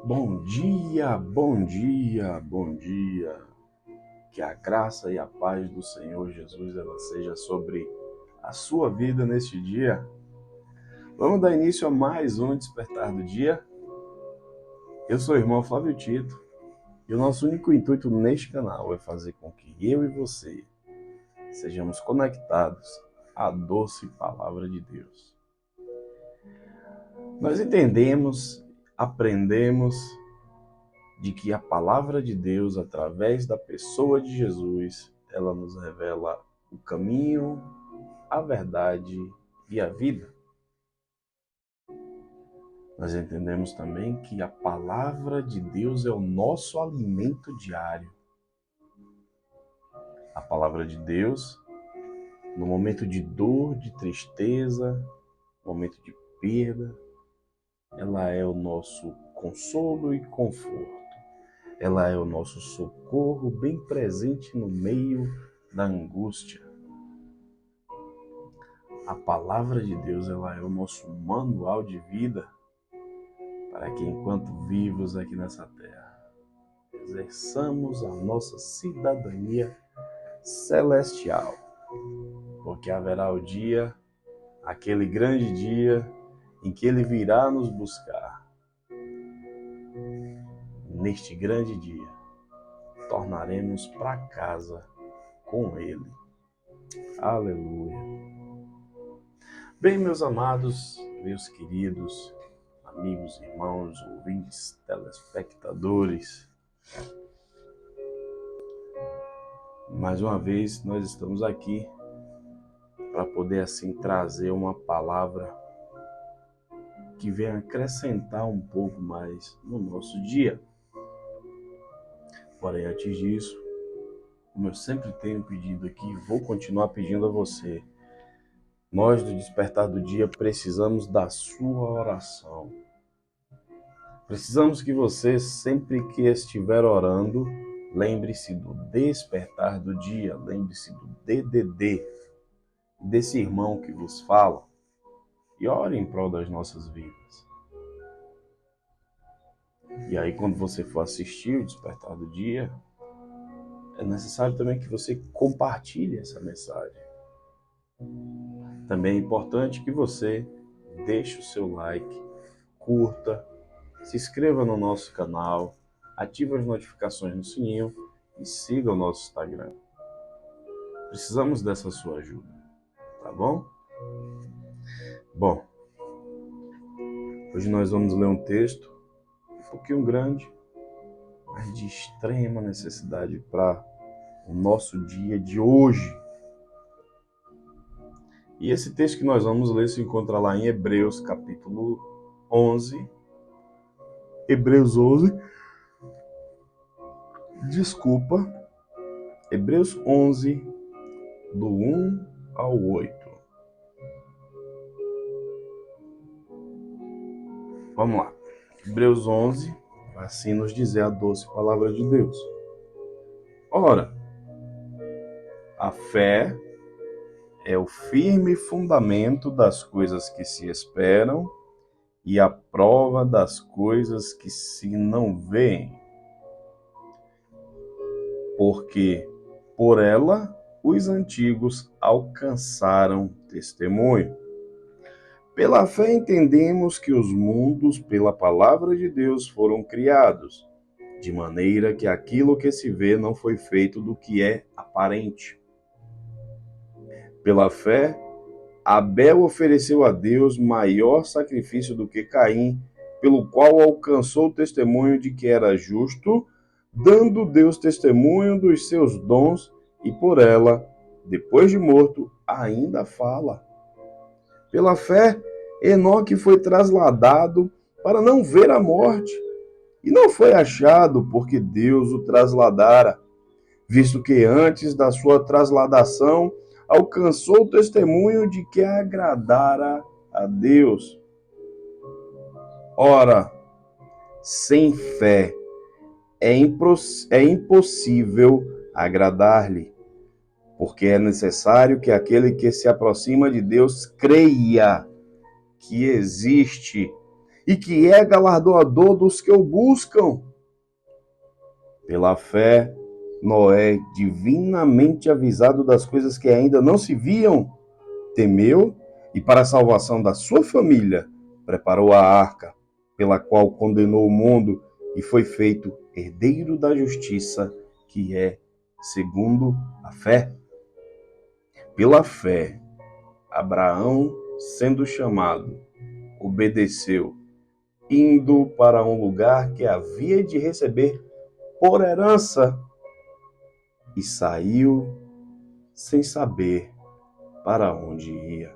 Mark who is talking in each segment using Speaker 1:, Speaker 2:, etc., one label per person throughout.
Speaker 1: Bom dia, bom dia, bom dia. Que a graça e a paz do Senhor Jesus ela seja sobre a sua vida neste dia. Vamos dar início a mais um Despertar do Dia. Eu sou o irmão Flávio Tito e o nosso único intuito neste canal é fazer com que eu e você sejamos conectados à doce palavra de Deus. Nós entendemos, aprendemos de que a palavra de Deus, através da pessoa de Jesus, ela nos revela o caminho, a verdade e a vida. Nós entendemos também que a palavra de Deus é o nosso alimento diário. A palavra de Deus, no momento de dor, de tristeza, no momento de perda, ela é o nosso consolo e conforto. Ela é o nosso socorro bem presente no meio da angústia. A palavra de Deus ela é o nosso manual de vida para que, enquanto vivos aqui nessa terra, exerçamos a nossa cidadania celestial. Porque haverá o dia, aquele grande dia, em que Ele virá nos buscar. Neste grande dia, tornaremos para casa com Ele. Aleluia. Bem, meus amados, meus queridos, amigos, irmãos, ouvintes, telespectadores, mais uma vez nós estamos aqui para poder assim trazer uma palavra que venha acrescentar um pouco mais no nosso dia. Porém, antes disso, como eu sempre tenho pedido aqui, vou continuar pedindo a você. Nós do Despertar do Dia precisamos da sua oração. Precisamos que você, sempre que estiver orando, lembre-se do despertar do dia, lembre-se do DDD, desse irmão que vos fala, e ore em prol das nossas vidas. E aí, quando você for assistir o Despertar do Dia, é necessário também que você compartilhe essa mensagem. Também é importante que você deixe o seu like, curta, se inscreva no nosso canal, ative as notificações no sininho e siga o nosso Instagram. Precisamos dessa sua ajuda, tá bom? Bom, hoje nós vamos ler um texto um pouquinho grande, mas de extrema necessidade para o nosso dia de hoje. E esse texto que nós vamos ler se encontra lá em Hebreus, capítulo 11. Hebreus 11, do 1 ao 8. Vamos lá. Hebreus 11, assim nos dizer a doce palavra de Deus. Ora, a fé é o firme fundamento das coisas que se esperam e a prova das coisas que se não veem. Porque por ela os antigos alcançaram testemunho. Pela fé entendemos que os mundos, pela palavra de Deus, foram criados, de maneira que aquilo que se vê não foi feito do que é aparente. Pela fé, Abel ofereceu a Deus maior sacrifício do que Caim, pelo qual alcançou o testemunho de que era justo, dando Deus testemunho dos seus dons, e por ela, depois de morto, ainda fala. Pela fé, Enoque foi trasladado para não ver a morte, e não foi achado porque Deus o trasladara, visto que antes da sua trasladação alcançou o testemunho de que agradara a Deus. Ora, sem fé é impossível agradar-lhe, porque é necessário que aquele que se aproxima de Deus creia que existe e que é galardoador dos que o buscam. Pela fé, Noé, divinamente avisado das coisas que ainda não se viam, temeu e, para a salvação da sua família, preparou a arca, pela qual condenou o mundo e foi feito herdeiro da justiça, que é segundo a fé. Pela fé, Abraão, sendo chamado, obedeceu, indo para um lugar que havia de receber por herança, e saiu sem saber para onde ia.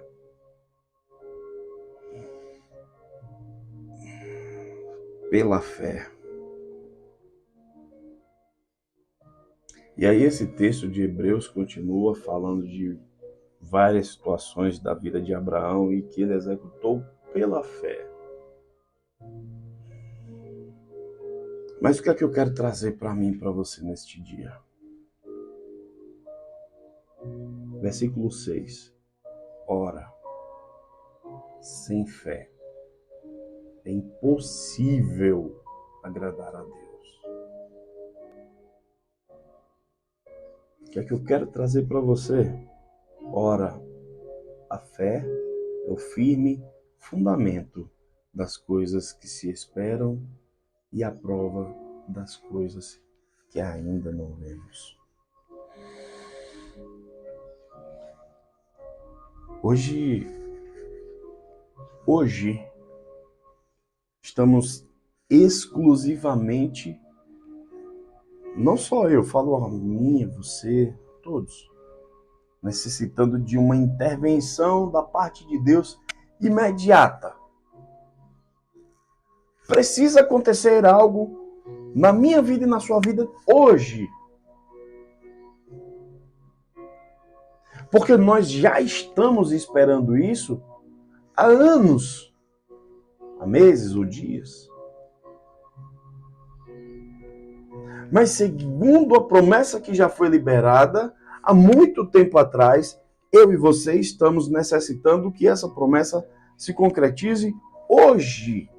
Speaker 1: Pela fé. E aí esse texto de Hebreus continua falando de várias situações da vida de Abraão e que ele executou pela fé. Mas o que é que eu quero trazer para mim e para você neste dia? Versículo 6. Ora, sem fé é impossível agradar a Deus. O que é que eu quero trazer para você? Ora, a fé é o firme fundamento das coisas que se esperam e a prova das coisas que ainda não vemos. Hoje estamos exclusivamente, não só eu, falo a mim, você, todos, necessitando de uma intervenção da parte de Deus imediata. Precisa acontecer algo na minha vida e na sua vida hoje. Porque nós já estamos esperando isso há anos, há meses ou dias. Mas segundo a promessa que já foi liberada, há muito tempo atrás, eu e você estamos necessitando que essa promessa se concretize hoje.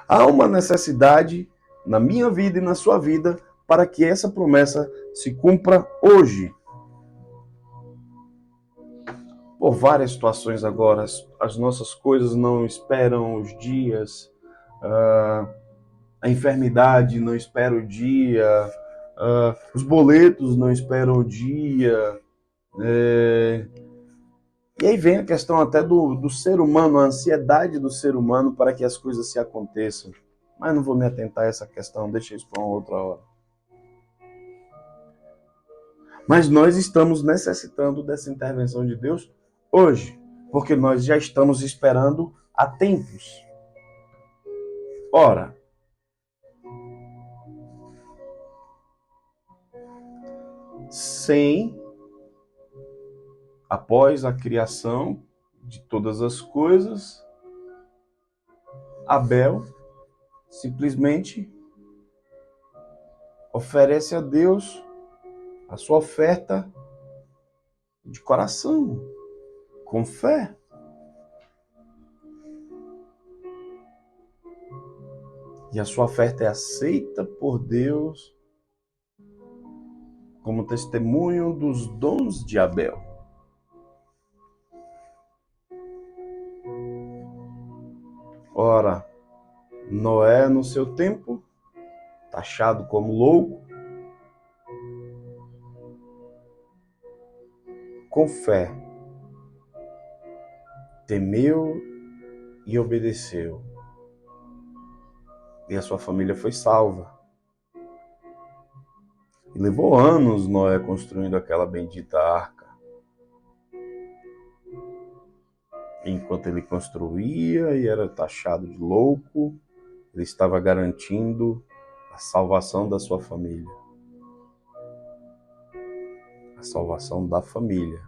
Speaker 1: Há uma necessidade na minha vida e na sua vida para que essa promessa se cumpra hoje. Por várias situações agora, as nossas coisas não esperam os dias, a enfermidade não espera o dia, os boletos não esperam o dia. E aí vem a questão até do ser humano, a ansiedade do ser humano para que as coisas se aconteçam. Mas não vou me atentar a essa questão, deixa isso para uma outra hora. Mas nós estamos necessitando dessa intervenção de Deus hoje, porque nós já estamos esperando há tempos. Ora, após a criação de todas as coisas, Abel simplesmente oferece a Deus a sua oferta de coração, com fé. E a sua oferta é aceita por Deus como testemunho dos dons de Abel. Ora, Noé, no seu tempo, taxado como louco, com fé, temeu e obedeceu. E a sua família foi salva. E levou anos Noé construindo aquela bendita arca. Enquanto ele construía e era taxado de louco, ele estava garantindo a salvação da sua família. A salvação da família.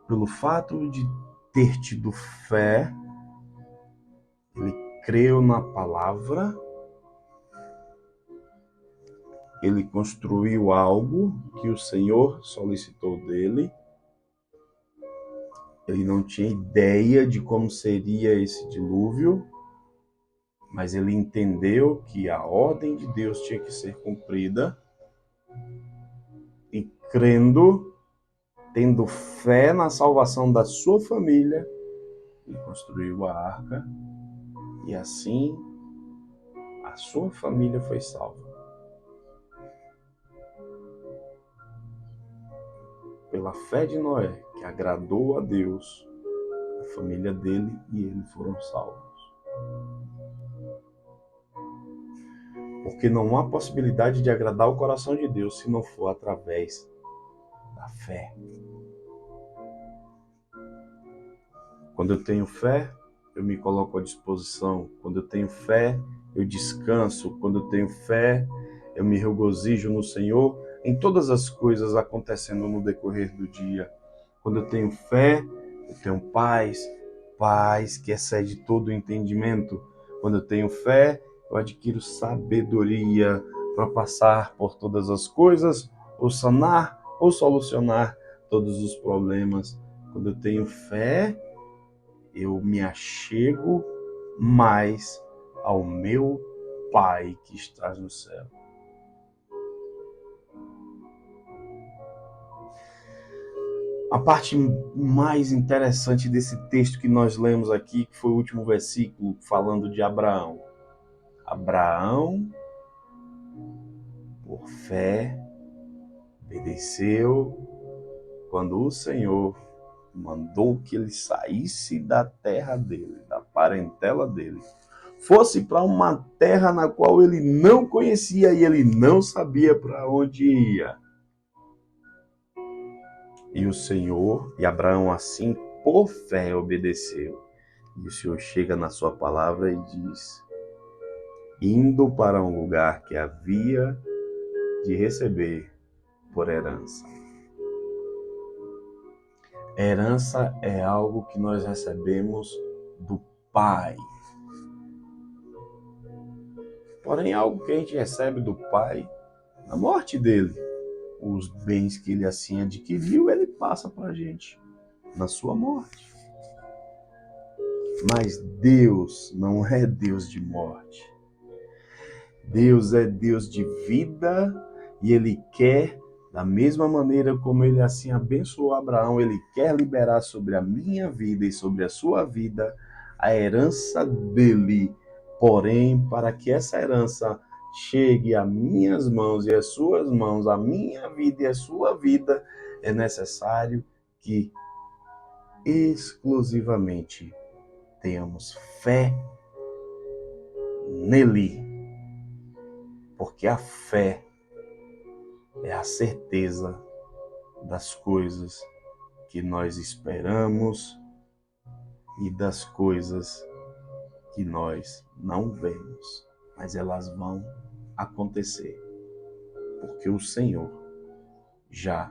Speaker 1: Pelo fato de ter tido fé, ele creu na palavra Ele construiu algo que o Senhor solicitou dele. Ele não tinha ideia de como seria esse dilúvio, mas ele entendeu que a ordem de Deus tinha que ser cumprida e crendo, tendo fé na salvação da sua família, ele construiu a arca e assim a sua família foi salva. Pela fé de Noé, que agradou a Deus, a família dele e ele foram salvos. Porque não há possibilidade de agradar o coração de Deus se não for através da fé. Quando eu tenho fé, eu me coloco à disposição. Quando eu tenho fé, eu descanso. Quando eu tenho fé, eu me regozijo no Senhor em todas as coisas acontecendo no decorrer do dia. Quando eu tenho fé, eu tenho paz, paz que excede todo o entendimento. Quando eu tenho fé, eu adquiro sabedoria para passar por todas as coisas, ou sanar, ou solucionar todos os problemas. Quando eu tenho fé, eu me achego mais ao meu Pai que está no céu. A parte mais interessante desse texto que nós lemos aqui, que foi o último versículo, falando de Abraão. Abraão, por fé, obedeceu quando o Senhor mandou que ele saísse da terra dele, da parentela dele, fosse para uma terra na qual ele não conhecia e ele não sabia para onde ia. E o Senhor, e Abraão assim, por fé, obedeceu. E o Senhor chega na sua palavra e diz: indo para um lugar que havia de receber por herança. Herança é algo que nós recebemos do Pai. Porém, algo que a gente recebe do Pai na morte dele. Os bens que ele assim adquiriu, ele passa para a gente na sua morte. Mas Deus não é Deus de morte. Deus é Deus de vida e Ele quer, da mesma maneira como Ele assim abençoou Abraão, Ele quer liberar sobre a minha vida e sobre a sua vida a herança dele. Porém, para que essa herança chegue a minhas mãos e às suas mãos, a minha vida e a sua vida, é necessário que exclusivamente tenhamos fé nele. Porque a fé é a certeza das coisas que nós esperamos e das coisas que nós não vemos, mas elas vão acontecer. Porque o Senhor já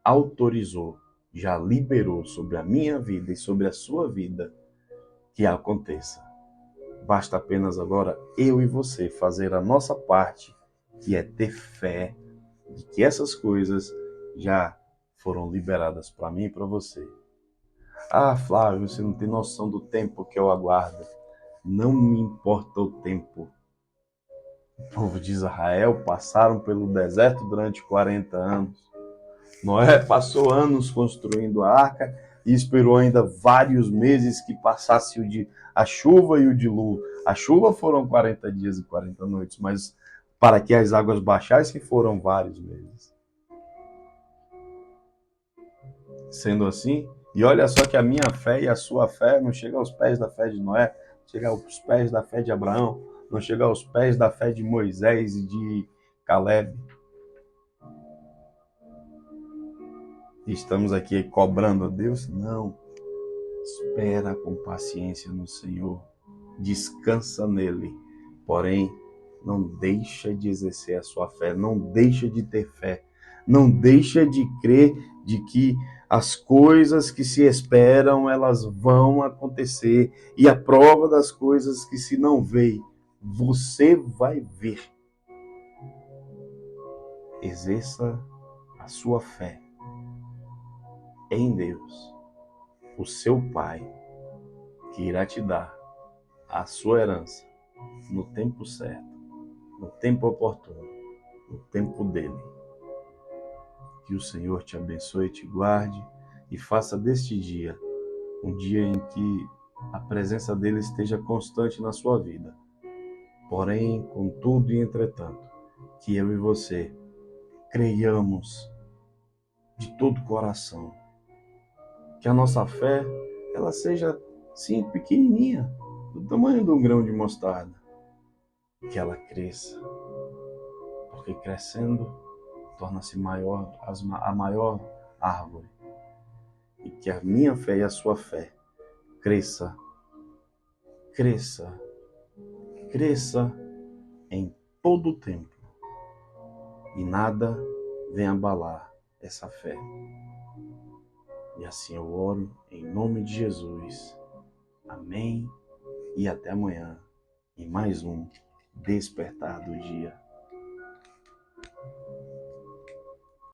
Speaker 1: autorizou, já liberou sobre a minha vida e sobre a sua vida que aconteça. Basta apenas agora eu e você fazer a nossa parte, que é ter fé de que essas coisas já foram liberadas para mim e para você. Ah, Flávio, você não tem noção do tempo que eu aguardo. Não me importa o tempo. O povo de Israel passaram pelo deserto durante 40 anos. Noé passou anos construindo a arca e esperou ainda vários meses que passasse a chuva e o dilúvio. A chuva foram 40 dias e 40 noites, mas para que as águas baixassem foram vários meses. Sendo assim, e olha só que a minha fé e a sua fé não chega aos pés da fé de Noé, chega aos pés da fé de Abraão, não chega aos pés da fé de Moisés e de Caleb. Estamos aqui cobrando a Deus? Não. Espera com paciência no Senhor. Descansa nele. Porém, não deixa de exercer a sua fé. Não deixa de ter fé. Não deixa de crer de que as coisas que se esperam, elas vão acontecer. E a prova das coisas que se não vê, você vai ver. exerça a sua fé em Deus, o seu Pai, que irá te dar a sua herança no tempo certo, no tempo oportuno, no tempo dele. Que o Senhor te abençoe, te guarde e faça deste dia um dia em que a presença dele esteja constante na sua vida. Porém, contudo e entretanto, que eu e você creiamos de todo o coração que a nossa fé, ela seja, sim, pequenininha, do tamanho de um grão de mostarda, que ela cresça, porque crescendo torna-se maior, a maior árvore, e que a minha fé e a sua fé cresça, cresça, cresça em todo o tempo, e nada venha abalar essa fé. E assim eu oro em nome de Jesus. Amém. E até amanhã em mais um Despertar do Dia.